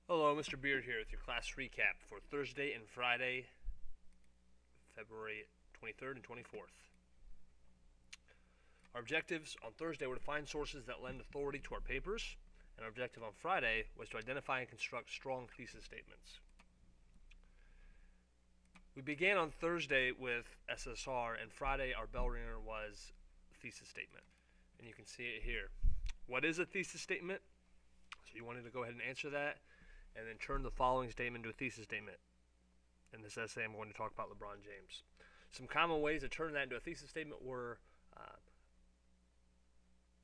Hello, Mr. Beard here with your class recap for Thursday and Friday, February 23rd and 24th. Our objectives on Thursday were to find sources that lend authority to our papers, and our objective on Friday was to identify and construct strong thesis statements. We began on Thursday with SSR, and Friday our bell ringer was thesis statement. And you can see it here. What is a thesis statement? So you wanted to go ahead and answer that, and then turn the following statement into a thesis statement. In this essay, I'm going to talk about LeBron James. Some common ways to turn that into a thesis statement were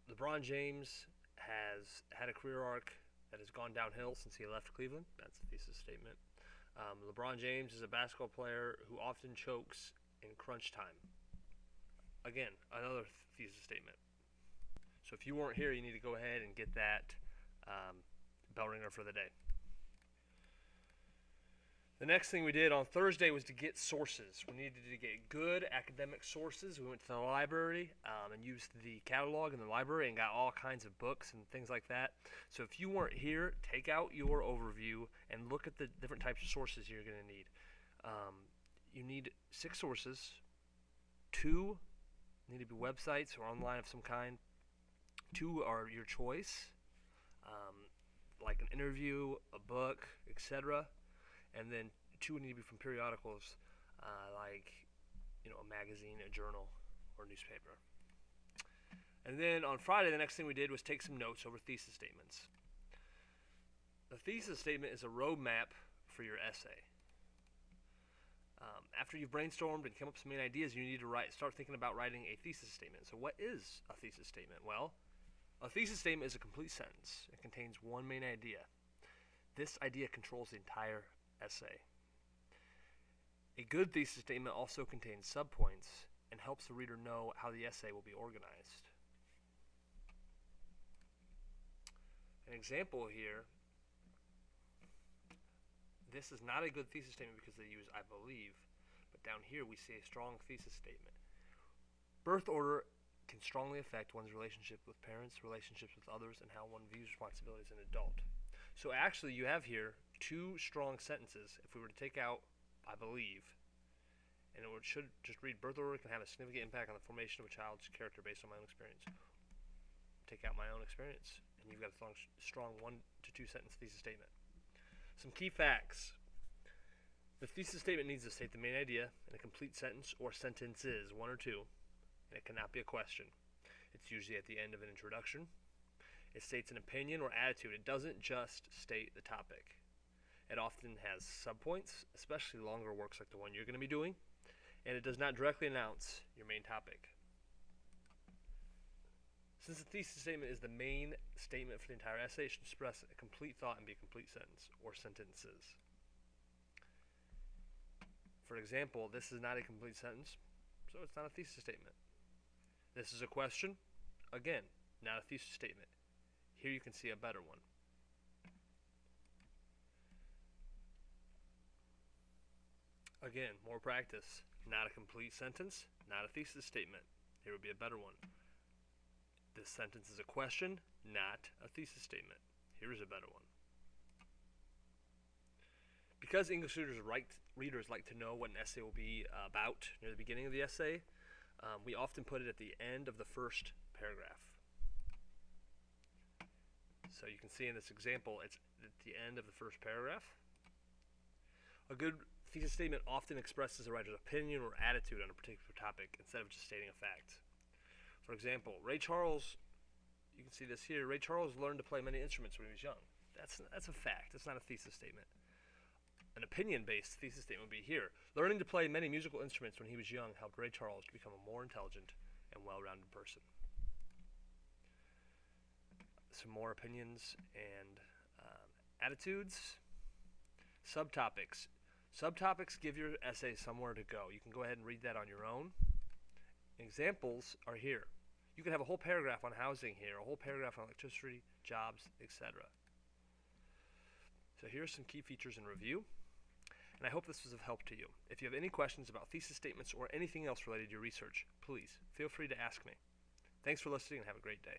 LeBron James has had a career arc that has gone downhill since he left Cleveland. That's a thesis statement. LeBron James is a basketball player who often chokes in crunch time. Again, another thesis statement. So if you weren't here, you need to go ahead and get that bell ringer for the day. The next thing we did on Thursday was to get sources. We needed to get good academic sources. We went to the library and used the catalog in the library and got all kinds of books and things like that. So if you weren't here, take out your overview and look at the different types of sources you're going to need. You need 6 sources. 2 need to be websites or online of some kind. 2 are your choice, like an interview, a book, etc. And then 2 need to be from periodicals, like a magazine, a journal, or newspaper. And then on Friday, the next thing we did was take some notes over thesis statements. The thesis statement is a roadmap for your essay. After you've brainstormed and come up with some main ideas, you need to start thinking about writing a thesis statement. So what is a thesis statement? Well, a thesis statement is a complete sentence. It contains one main idea. This idea controls the entire essay. A good thesis statement also contains subpoints and helps the reader know how the essay will be organized. An example here, this is not a good thesis statement because they use I believe, but down here we see a strong thesis statement. Birth order can strongly affect one's relationship with parents, relationships with others, and how one views responsibility as an adult. So actually you have here 2 strong sentences. If we were to take out I believe, and it should just read birth order can have a significant impact on the formation of a child's character based on my own experience. Take out my own experience, and you've got a strong 1 to 2 sentence thesis statement. Some key facts. The thesis statement needs to state the main idea in a complete sentence or sentences, 1 or 2, and it cannot be a question. It's usually at the end of an introduction. It states an opinion or attitude. It doesn't just state the topic. It often has subpoints, especially longer works like the one you're going to be doing, and it does not directly announce your main topic. Since the thesis statement is the main statement for the entire essay, it should express a complete thought and be a complete sentence or sentences. For example, this is not a complete sentence, so it's not a thesis statement. This is a question, again, not a thesis statement. Here you can see a better one. Again, more practice. Not a complete sentence, not a thesis statement. Here would be a better one. This sentence is a question, not a thesis statement. Here is a better one. Because English readers like to know what an essay will be about near the beginning of the essay, we often put it at the end of the first paragraph. So you can see in this example, it's at the end of the first paragraph. A good thesis statement often expresses a writer's opinion or attitude on a particular topic instead of just stating a fact. For example, Ray Charles, you can see this here, Ray Charles learned to play many instruments when he was young. That's a fact. That's not a thesis statement. An opinion-based thesis statement would be here. Learning to play many musical instruments when he was young helped Ray Charles to become a more intelligent and well-rounded person. Some more opinions and attitudes. Subtopics. Subtopics give your essay somewhere to go. You can go ahead and read that on your own. Examples are here. You can have a whole paragraph on housing here, a whole paragraph on electricity, jobs, etc. So here are some key features in review, and I hope this was of help to you. If you have any questions about thesis statements or anything else related to your research, please feel free to ask me. Thanks for listening and have a great day.